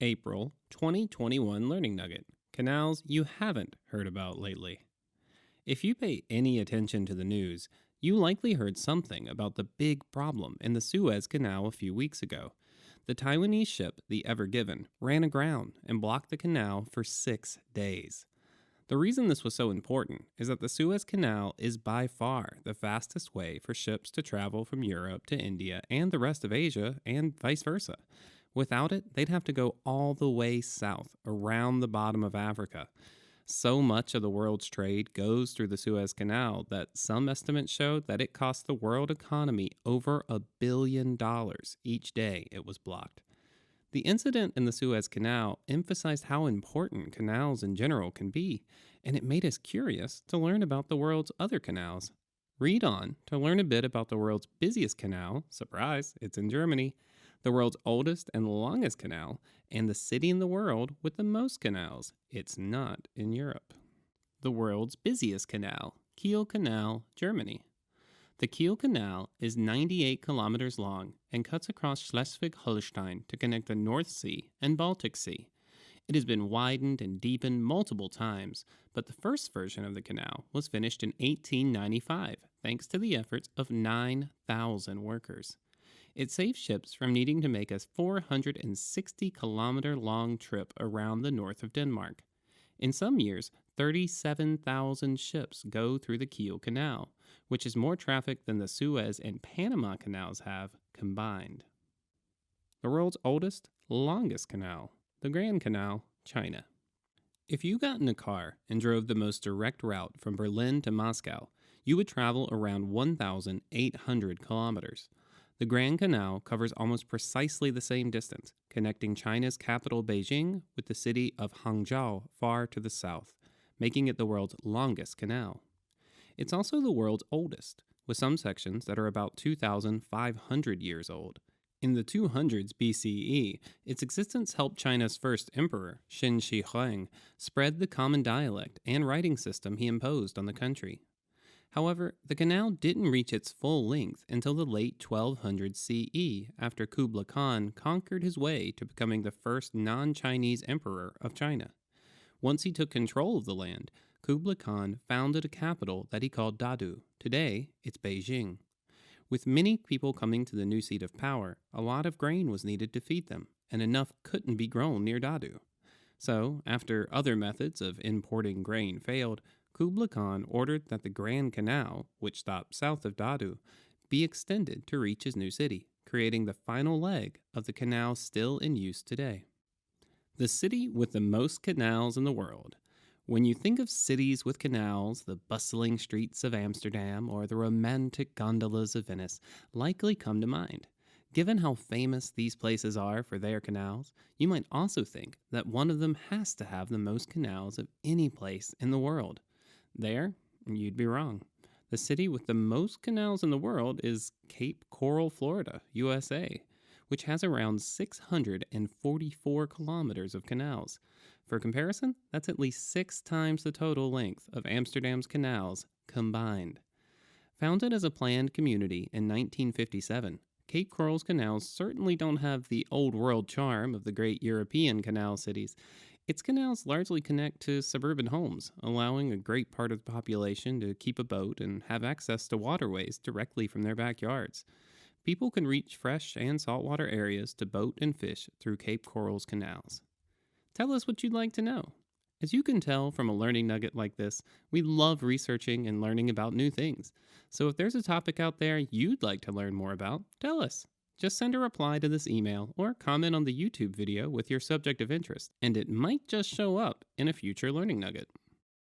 April 2021 Learning Nugget: Canals you haven't heard about lately. If you pay any attention to the news, you likely heard something about the big problem in the Suez Canal a few weeks ago. The Taiwanese ship, the Ever Given, ran aground and blocked the canal for 6 days. The reason this was so important is that the Suez Canal is by far the fastest way for ships to travel from Europe to India and the rest of Asia, and vice versa. Without it, they'd have to go all the way south, around the bottom of Africa. So much of the world's trade goes through the Suez Canal that some estimates show that it costs the world economy over $1 billion each day it was blocked. The incident in the Suez Canal emphasized how important canals in general can be, and it made us curious to learn about the world's other canals. Read on to learn a bit about the world's busiest canal, surprise, it's in Germany, the world's oldest and longest canal, and the city in the world with the most canals, it's not in Europe. The world's busiest canal, Kiel Canal, Germany. The Kiel Canal is 98 kilometers long and cuts across Schleswig-Holstein to connect the North Sea and Baltic Sea. It has been widened and deepened multiple times, but the first version of the canal was finished in 1895 thanks to the efforts of 9,000 workers. It saves ships from needing to make a 460-kilometer-long trip around the north of Denmark. In some years, 37,000 ships go through the Kiel Canal, which is more traffic than the Suez and Panama canals have combined. The world's oldest, longest canal, the Grand Canal, China. If you got in a car and drove the most direct route from Berlin to Moscow, you would travel around 1,800 kilometers. The Grand Canal covers almost precisely the same distance, connecting China's capital Beijing with the city of Hangzhou far to the south, making it the world's longest canal. It's also the world's oldest, with some sections that are about 2,500 years old. In the 200s BCE, its existence helped China's first emperor, Qin Shi Huang, spread the common dialect and writing system he imposed on the country. However, the canal didn't reach its full length until the late 1200s CE, after Kublai Khan conquered his way to becoming the first non-Chinese emperor of China. Once he took control of the land, Kublai Khan founded a capital that he called Dadu. Today, it's Beijing. With many people coming to the new seat of power, a lot of grain was needed to feed them, and enough couldn't be grown near Dadu. So, after other methods of importing grain failed, Kublai Khan ordered that the Grand Canal, which stopped south of Dadu, be extended to reach his new city, creating the final leg of the canal still in use today. The city with the most canals in the world. When you think of cities with canals, the bustling streets of Amsterdam or the romantic gondolas of Venice likely come to mind. Given how famous these places are for their canals, you might also think that one of them has to have the most canals of any place in the world. There, you'd be wrong. The city with the most canals in the world is Cape Coral, Florida, USA, which has around 644 kilometers of canals. For comparison, that's at least 6 times the total length of Amsterdam's canals combined. Founded as a planned community in 1957, Cape Coral's canals certainly don't have the old world charm of the great European canal cities. Its canals largely connect to suburban homes, allowing a great part of the population to keep a boat and have access to waterways directly from their backyards. People can reach fresh and saltwater areas to boat and fish through Cape Coral's canals. Tell us what you'd like to know. As you can tell from a learning nugget like this, we love researching and learning about new things. So if there's a topic out there you'd like to learn more about, tell us. Just send a reply to this email or comment on the YouTube video with your subject of interest, and it might just show up in a future learning nugget.